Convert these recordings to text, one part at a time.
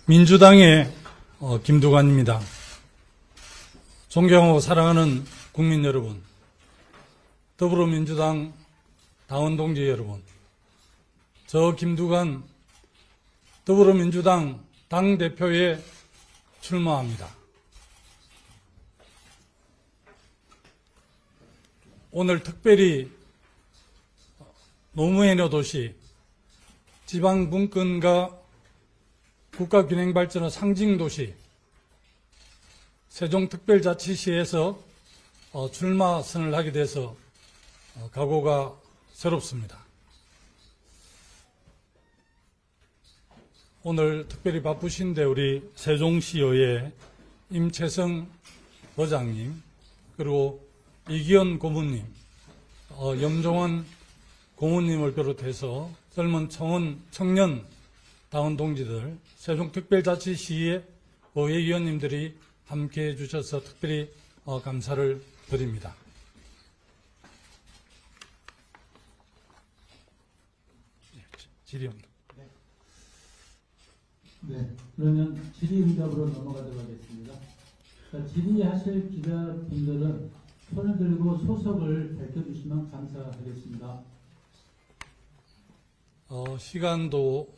민주당의 김두관입니다. 존경하고 사랑하는 국민 여러분, 더불어민주당 당원 동지 여러분, 저 김두관 더불어민주당 당대표에 출마합니다. 오늘 특별히 노무현의 도시, 지방분권과 국가균형발전의 상징도시 세종특별자치시에서 출마 선을 하게 돼서 각오가 새롭습니다. 오늘 특별히 바쁘신데 우리 세종시의회 임채성 부장님, 그리고 이기현 고문님, 염종원 고문님을 비롯해서 젊은 청년 당원 동지들, 세종특별자치시의 의회위원님들이 함께해 주셔서 특별히 감사를 드립니다. 질의응답. 네, 그러면 질의응답으로 넘어가도록 하겠습니다. 자, 질의하실 기자분들은 손을 들고 소속을 밝혀주시면 감사하겠습니다. 시간도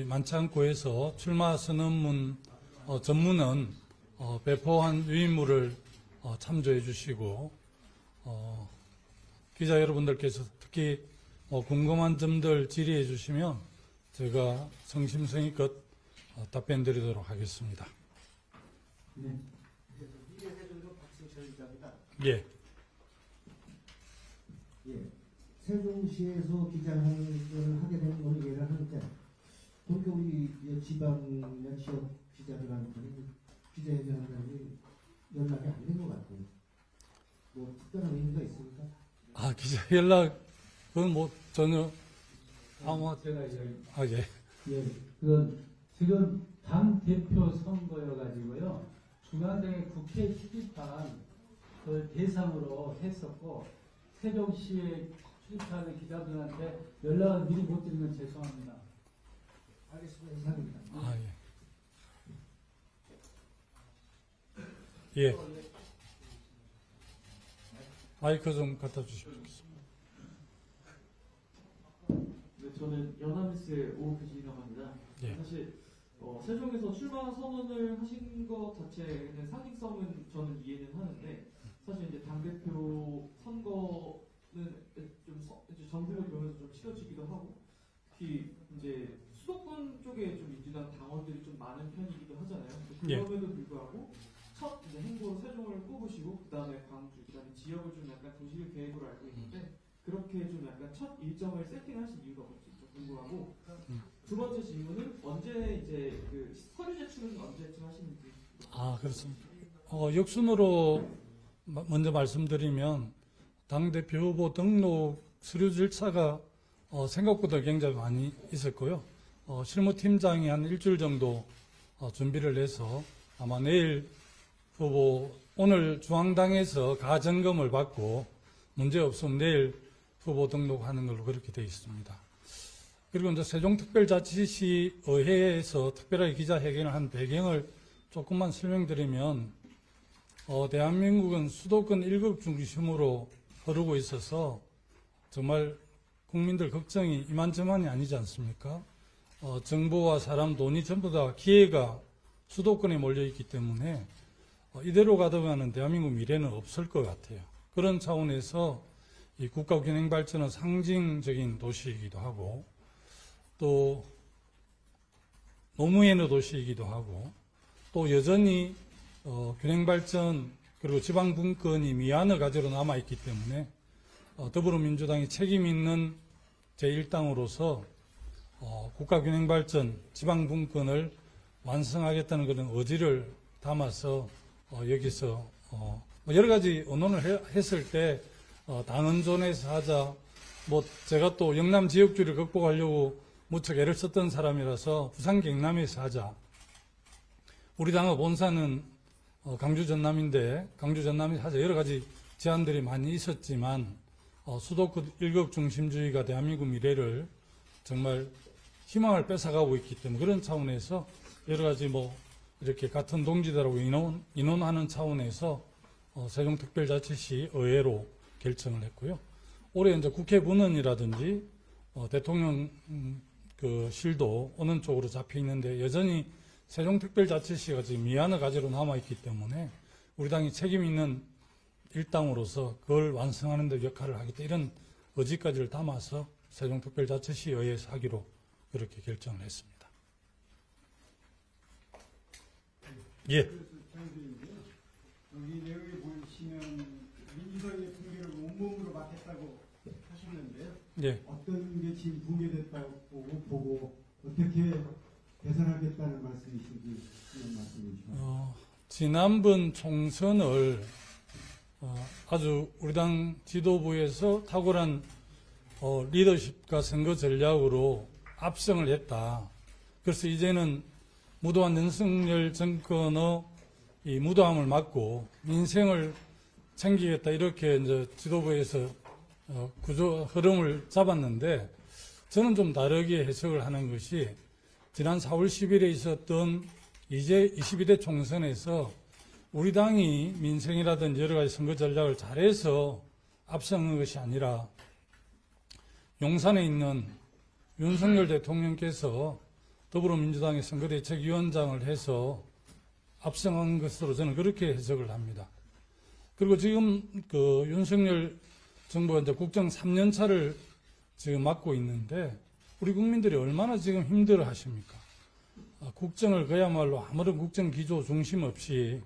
많지 않고 해서 출마 선언문 전문은 배포한 유인물을 참조해 주시고 기자 여러분들께서 특히 궁금한 점들 질의해 주시면 제가 성심성의껏 답변 드리도록 하겠습니다. 네. 예. 예. 세종시에서 기자회견을 하게 된 오늘 예를 하는데, 그러니까 우리 지방이나 지역 기자들한테는 기자회견한다는 연락이 안 된 것 같아요. 뭐 특별한 의미가 있습니까? 기자 연락, 그건 뭐 전혀 제가 예. 예, 그건 지금 당 대표 선거여가지고요, 중앙당의 국회 출입한 그 대상으로 했었고, 세종시에 출입하는 기자들한테 연락을 미리 못 드리면 죄송합니다. 알겠습니다. 이상입니다. 예. 예. 마이크 좀 갖다 주십시오. 네, 저는 연합뉴스의 오피지라고 합니다. 예. 사실 세종에서 출마 선언을 하신 것 자체는 상식성은 저는 이해는 하는데, 사실 이제 당대표 선거는 이제 정부를 보면서 좀 치러지기도 하고, 특히 이제 수도권 쪽에 좀 민주당 당원들이 좀 많은 편이기도 하잖아요. 그럼에도 불구하고 첫 이제 행보로 세종을 꼽으시고, 그 다음에 광주, 그 다음에 지역을 좀 약간 도시 계획으로 알고 있는데, 그렇게 좀 약간 첫 일정을 세팅하신 이유가 뭔지 좀 궁금하고, 두 번째 질문은 언제 이제 그 서류 제출은 언제쯤 하시는지. 그렇습니다. 역순으로 먼저 말씀드리면, 당대표 후보 등록 서류 절차가 생각보다 굉장히 많이 있었고요. 실무팀장이 한 일주일 정도 준비를 해서 아마 내일 후보, 오늘 중앙당에서 가점검을 받고 문제 없으면 내일 후보 등록하는 걸로 그렇게 되어 있습니다. 그리고 이제 세종특별자치시 의회에서 특별하게 기자회견을 한 배경을 조금만 설명드리면, 대한민국은 수도권 일극 중심으로 흐르고 있어서 정말 국민들 걱정이 이만저만이 아니지 않습니까? 정부와 사람, 돈이 전부 다 기회가 수도권에 몰려있기 때문에 이대로 가다가는 대한민국 미래는 없을 것 같아요. 그런 차원에서 이 국가균형발전의 상징적인 도시이기도 하고, 또 노무현의 도시이기도 하고, 또 여전히 균형발전 그리고 지방분권이 미완의 과제로 남아있기 때문에 더불어민주당이 책임있는 제1당으로서 국가균형발전, 지방분권을 완성하겠다는 그런 의지를 담아서 여기서 여러 가지 언론을 했을 때 당헌존에서 하자, 제가 또 영남 지역주의를 극복하려고 무척 애를 썼던 사람이라서 부산 경남에서 하자. 우리 당의 본사는 강주 전남인데 강주 전남에서 하자. 여러 가지 제안들이 많이 있었지만 수도권 일극 중심주의가 대한민국 미래를 정말 희망을 뺏어가고 있기 때문에 그런 차원에서 여러 가지 뭐 이렇게 같은 동지들하고 인원하는 차원에서 세종특별자치시 의회로 결정을 했고요. 올해 이제 국회 문헌이라든지 대통령 그 실도 어느 쪽으로 잡혀 있는데 여전히 세종특별자치시가 지금 미안의 가지로 남아 있기 때문에 우리 당이 책임 있는 일당으로서 그걸 완성하는 데 역할을 하겠다 이런 의지까지를 담아서 세종특별자치시 의회에서 하기로 그렇게 결정을 했습니다. 예. 여기 내용에 보시면 민주당의 붕괴를 온몸으로 맡았다고 하셨는데요. 예. 어떤 게 지금 붕괴됐다고 보고 어떻게 개선하겠다는 말씀이신지 그런 말씀해 주시면. 지난번 총선을 아주 우리 당 지도부에서 탁월한 리더십과 선거 전략으로 압승을 했다. 그래서 이제는 무도한 윤석열 정권의 이 무도함을 막고 민생을 챙기겠다 이렇게 이제 지도부에서 구조 흐름을 잡았는데 저는 좀 다르게 해석을 하는 것이 지난 4월 10일에 있었던 이제 22대 총선에서 우리 당이 민생이라든지 여러 가지 선거 전략을 잘해서 앞서는 것이 아니라 용산에 있는 윤석열 대통령께서 더불어민주당의 선거대책위원장을 해서 앞서간 것으로 저는 그렇게 해석을 합니다. 그리고 지금 그 윤석열 정부가 이제 국정 3년 차를 지금 맡고 있는데 우리 국민들이 얼마나 지금 힘들어 하십니까? 국정을 그야말로 아무런 국정 기조 중심 없이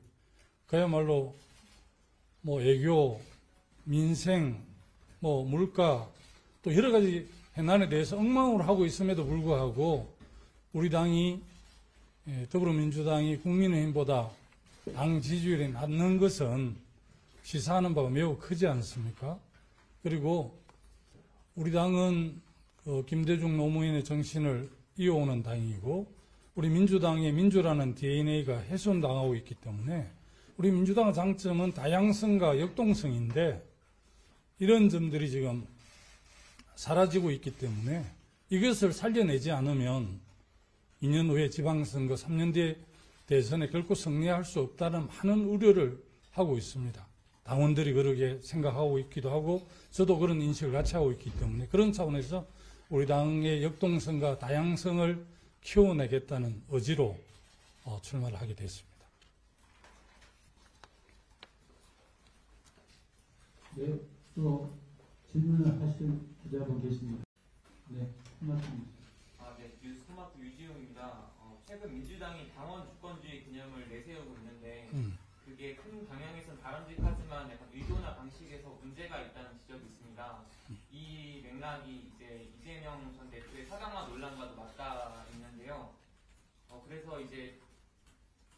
그야말로 뭐 애교, 민생, 뭐 물가 또 여러 가지 해난에 대해서 엉망으로 하고 있음에도 불구하고 우리 당이 더불어민주당이 국민의힘보다 당 지지율이 낮는 것은 시사하는 바가 매우 크지 않습니까? 그리고 우리 당은 김대중 노무현의 정신을 이어오는 당이고 우리 민주당의 민주라는 DNA가 훼손당하고 있기 때문에 우리 민주당의 장점은 다양성과 역동성인데 이런 점들이 지금 사라지고 있기 때문에 이것을 살려내지 않으면 2년 후에 지방선거, 3년 뒤에 대선에 결코 승리할 수 없다는 많은 우려를 하고 있습니다. 당원들이 그렇게 생각하고 있기도 하고 저도 그런 인식을 같이 하고 있기 때문에 그런 차원에서 우리 당의 역동성과 다양성을 키워내겠다는 의지로 출마를 하게 됐습니다. 네, 또 질문을 하실 기자분 계십니다. 네, 한 말씀. 네, 뉴스 토마토 유지용입니다. 최근 민주당이 당원 주권주의 개념을 내세우고 있는데 그게 큰 방향에선 바람직하지만 약간 의도나 방식에서 문제가 있다는 지적이 있습니다. 이 맥락이 이제 이재명 전 대표의 사당화 논란과도 맞닿아 있는데요. 그래서 이제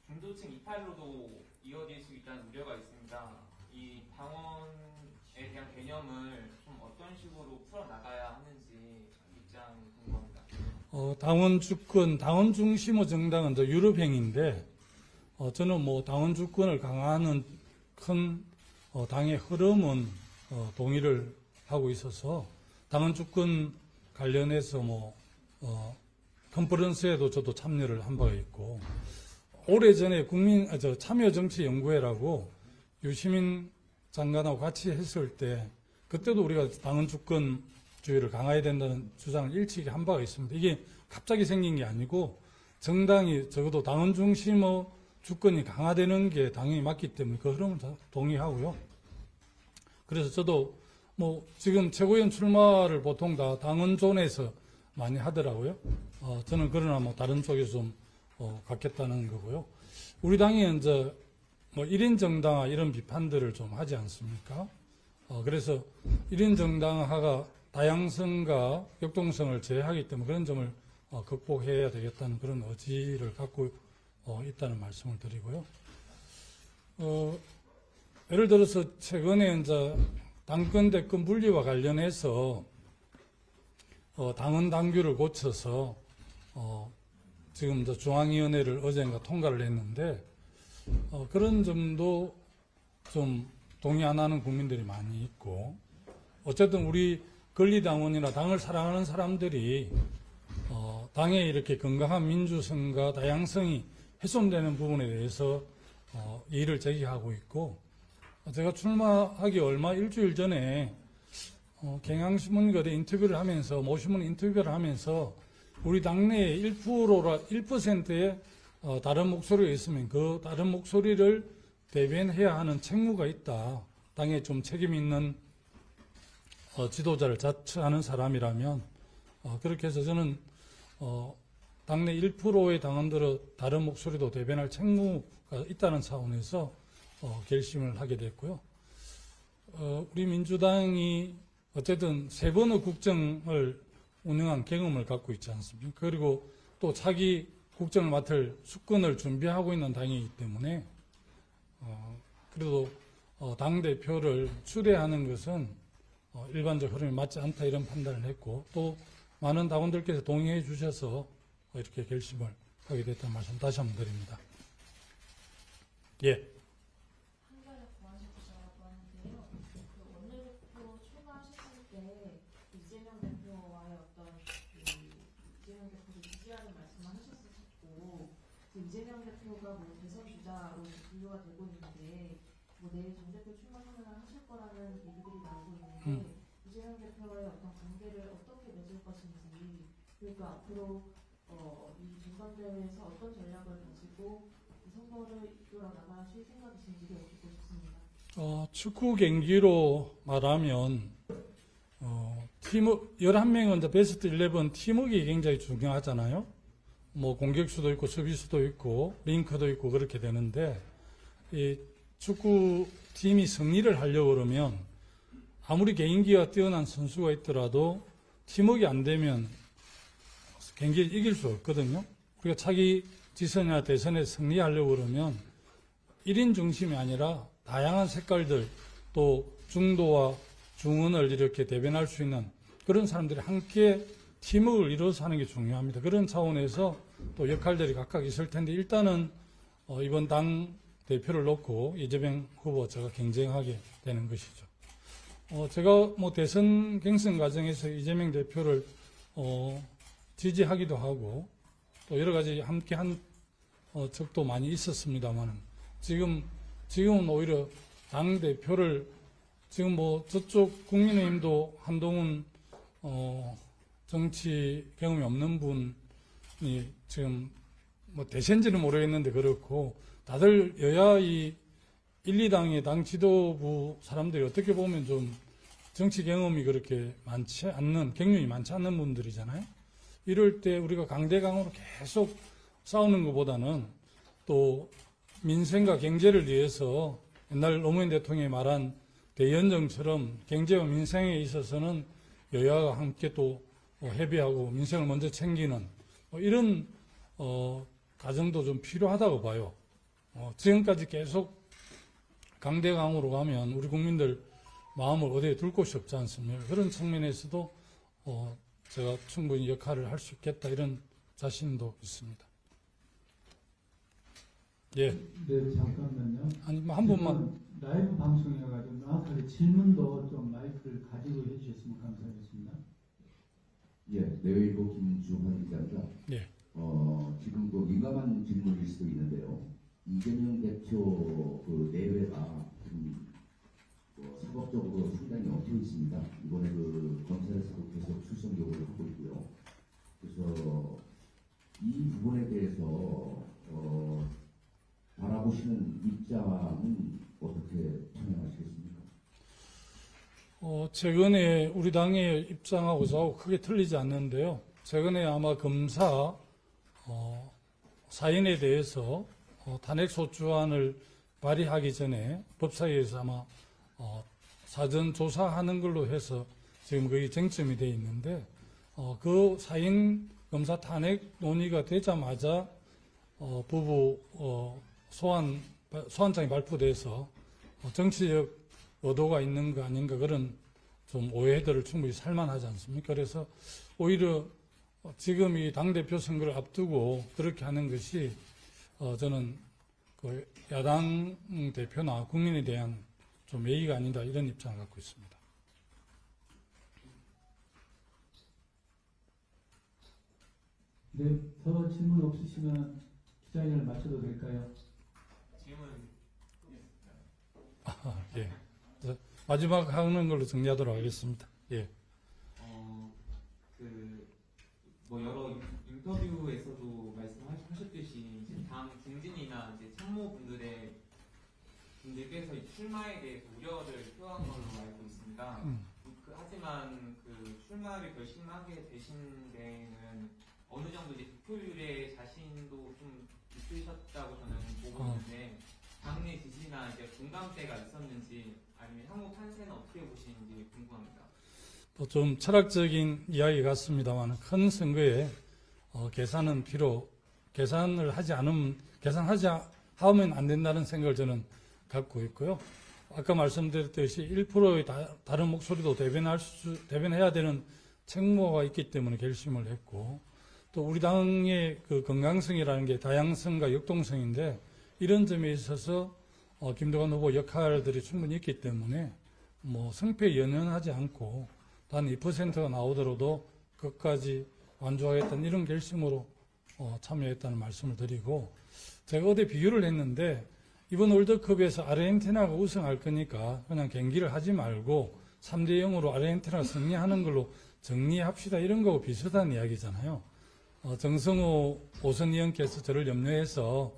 중도층 이탈로도 이어질 수 있다는 우려가 있습니다. 이 당원에 대한 개념을 좀 어떤 식으로 풀어나가야 하는지 입장 궁금합니다. 당원 주권, 당원 중심의 정당은 유럽행인데 저는 뭐 당원 주권을 강화하는 큰 당의 흐름은 동의를 하고 있어서 당원 주권 관련해서 뭐 컨퍼런스에도 저도 참여를 한 바가 있고 오래전에 참여정치연구회라고 유시민 장관하고 같이 했을 때 그때도 우리가 당원 주권주의를 강화해야 된다는 주장을 일찍이 한 바가 있습니다. 이게 갑자기 생긴 게 아니고 정당이 적어도 당원 중심의 주권이 강화되는 게 당연히 맞기 때문에 그 흐름을 동의하고요. 그래서 저도 뭐 지금 최고위원 출마를 보통 다 당원존에서 많이 하더라고요. 저는 그러나 뭐 다른 쪽에서 좀 갖겠다는 거고요. 우리 당이 이제 뭐 1인 정당화 이런 비판들을 좀 하지 않습니까? 그래서 1인 정당화가 다양성과 역동성을 제외하기 때문에 그런 점을 극복해야 되겠다는 그런 의지를 갖고 있다는 말씀을 드리고요. 예를 들어서 최근에 이제 당권 대권 분리와 관련해서 당헌 당규를 고쳐서 지금 이제 중앙위원회를 어젠가 통과를 했는데 그런 점도 좀 동의 안 하는 국민들이 많이 있고 어쨌든 우리 권리당원이나 당을 사랑하는 사람들이 당의 이렇게 건강한 민주성과 다양성이 훼손되는 부분에 대해서 이의를 제기하고 있고, 제가 출마하기 얼마 일주일 전에 경향신문거래 인터뷰를 하면서, 모신문 인터뷰를 하면서 우리 당내에 1%의 다른 목소리가 있으면 그 다른 목소리를 대변해야 하는 책무가 있다. 당에 좀 책임 있는 지도자를 자처하는 사람이라면, 그렇게 해서 저는 당내 1%의 당원들의 다른 목소리도 대변할 책무가 있다는 차원에서 결심을 하게 됐고요. 우리 민주당이 어쨌든 3번의 국정을 운영한 경험을 갖고 있지 않습니까? 그리고 또 차기 국정을 맡을 수권을 준비하고 있는 당이기 때문에 그래도 당대표를 추대하는 것은 일반적 흐름에 맞지 않다, 이런 판단을 했고, 또 많은 당원들께서 동의해 주셔서 이렇게 결심을 하게 됐다는 말씀 다시 한번 드립니다. 예. 한가닥 보안실장이라고 하는데요. 그 원내대표 출마하셨을 때 이재명 대표와의 어떤 이재명 대표를 지지하는 말씀을 하셨었고, 이재명 대표가 뭐 대선 주자로 분류가 되고 있는데, 뭐 내일 당대표 출마 선언을 하실 거라는 얘기들이 나오고 있는데, 이재명 대표와의 어떤 관계를 어떻게 맺을 것인지, 그리고 앞으로 이 중간대회에서 어떤 전략을 가지고 선거를 이끌어 나가실 생각이신지를 여쭙고 싶습니다. 축구 경기로 말하면 11명은 이제 베스트 11 팀워크가 굉장히 중요하잖아요. 뭐 공격수도 있고 수비수도 있고 링크도 있고 그렇게 되는데, 이 축구 팀이 승리를 하려고 그러면 아무리 개인기가 뛰어난 선수가 있더라도 팀워크가 안 되면 경기를 이길 수 없거든요. 우리가 차기 지선이나 대선에 승리하려고 그러면 1인 중심이 아니라 다양한 색깔들, 또 중도와 중원을 이렇게 대변할 수 있는 그런 사람들이 함께 팀워크를 이루어서 하는 게 중요합니다. 그런 차원에서 또 역할들이 각각 있을 텐데, 일단은 이번 당 대표를 놓고 이재명 후보와 제가 경쟁하게 되는 것이죠. 제가 뭐 대선 경선 과정에서 이재명 대표를 지지하기도 하고 또 여러 가지 함께 한 적도 많이 있었습니다만, 지금은 오히려 당 대표를 지금 뭐 저쪽 국민의힘도 한동훈 정치 경험이 없는 분이 지금 뭐 대세인지는 모르겠는데 그렇고, 다들 여야 이 1, 2당의 당 지도부 사람들이 어떻게 보면 좀 정치 경험이 그렇게 많지 않는, 경륜이 많지 않는 분들이잖아요. 이럴 때 우리가 강대강으로 계속 싸우는 것보다는 또 민생과 경제를 위해서 옛날 노무현 대통령이 말한 대연정처럼 경제와 민생에 있어서는 여야가 함께 또 협의하고 민생을 먼저 챙기는 이런 과정도 좀 필요하다고 봐요. 지금까지 계속 강대강으로 가면 우리 국민들 마음을 어디에 둘 곳이 없지 않습니까? 그런 측면에서도 제가 충분히 역할을 할 수 있겠다, 이런 자신도 있습니다. 예. 네, 잠깐만요. 아니, 뭐 한 번만. 라이브 방송이어가지고 명확하게 질문도 좀 마이크를 가지고 해주셨으면 감사하겠습니다. 예, 네이버 김주환 기자입니다. 예. 지금 그 민감한 질문일 수도 있는데요. 이재명 대표 그 내외가 사법적으로 상당히 엉켜 있습니다. 이번에 그 검찰에서도 계속 출석 요구를 하고 있고요. 그래서 이 부분에 대해서 바라보시는 입장은 어떻게 평가하시겠습니까? 최근에 우리 당의 입장하고 저하고 크게 틀리지 않는데요. 최근에 아마 검사 사인에 대해서 탄핵소추안을 발의하기 전에 법사위에서 아마 사전 조사하는 걸로 해서 지금 거의 쟁점이 되어 있는데, 그 사인 검사 탄핵 논의가 되자마자 부부 소환장이 발표돼서 정치적 의도가 있는 거 아닌가, 그런 좀 오해들을 충분히 살만하지 않습니까? 그래서 오히려 지금 이 당대표 선거를 앞두고 그렇게 하는 것이 저는 그 야당 대표나 국민에 대한 좀 예의가 아니다, 이런 입장을 갖고 있습니다. 네, 더 질문 없으시면 기자회견을 마쳐도 될까요? 질문 예. 마지막 하는 걸로 정리하도록 하겠습니다. 예. 뭐 여러 인터뷰에서도 말씀하셨듯이 이제 당 중진이나 이제 참모분들께서 출마에 대해서 우려를 표한 걸로 알고 있습니다. 하지만 그 출마를 결심하게 되신 데에는 어느 정도 이제 득표율에 자신도 좀 있으셨다고 저는 보고 있는데 당내 지지나 이제 공감대가 있었는지 아니면 향후 판세는 어떻게 보시는지 궁금합니다. 좀 철학적인 이야기 같습니다만 큰 선거에 계산을 하지 않으면 하면 안 된다는 생각을 저는 갖고 있고요. 아까 말씀드렸듯이 1%의 다른 목소리도 대변해야 되는 책무가 있기 때문에 결심을 했고, 또 우리 당의 그 건강성이라는 게 다양성과 역동성인데 이런 점에 있어서 김두관 후보 역할들이 충분히 있기 때문에 뭐 승패에 연연하지 않고 단 2%가 나오더라도 끝까지 완주하겠다는 이런 결심으로 참여했다는 말씀을 드리고, 제가 어디 비유를 했는데 이번 월드컵에서 아르헨티나가 우승할 거니까 그냥 경기를 하지 말고 3대 0으로 아르헨티나가 승리하는 걸로 정리합시다, 이런 거하고 비슷한 이야기잖아요. 정성호 오선 의원께서 저를 염려해서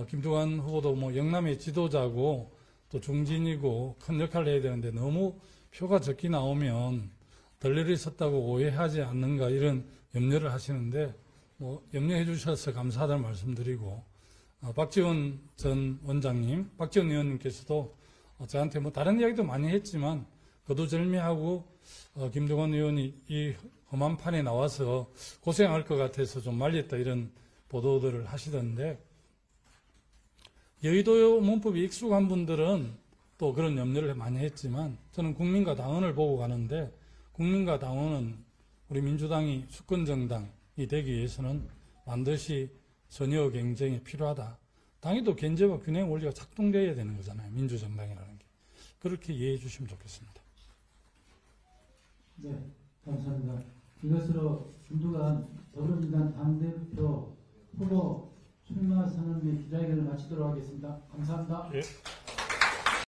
김두관 후보도 뭐 영남의 지도자고 또 중진이고 큰 역할을 해야 되는데 너무 표가 적게 나오면 덜레리 섰다고 오해하지 않는가, 이런 염려를 하시는데 뭐 염려해 주셔서 감사하다는 말씀드리고, 박지원 전 원장님, 박지원 의원님께서도 저한테 뭐 다른 이야기도 많이 했지만 거두절미하고 김두관 의원이 이 험한 판에 나와서 고생할 것 같아서 좀 말렸다, 이런 보도들을 하시던데, 여의도 문법이 익숙한 분들은 또 그런 염려를 많이 했지만 저는 국민과 당원을 보고 가는데, 국민과 당원은 우리 민주당이 수권정당이 되기 위해서는 반드시 선여 경쟁이 필요하다. 당이 또 견제와 균형 원리가 작동되어야 되는 거잖아요. 민주정당이라는 게. 그렇게 이해해 주시면 좋겠습니다. 네, 감사합니다. 이것으로 김두관 더불어민주당 당대표 후보 출마 선언 및 기자회견을 마치도록 하겠습니다. 감사합니다. 예.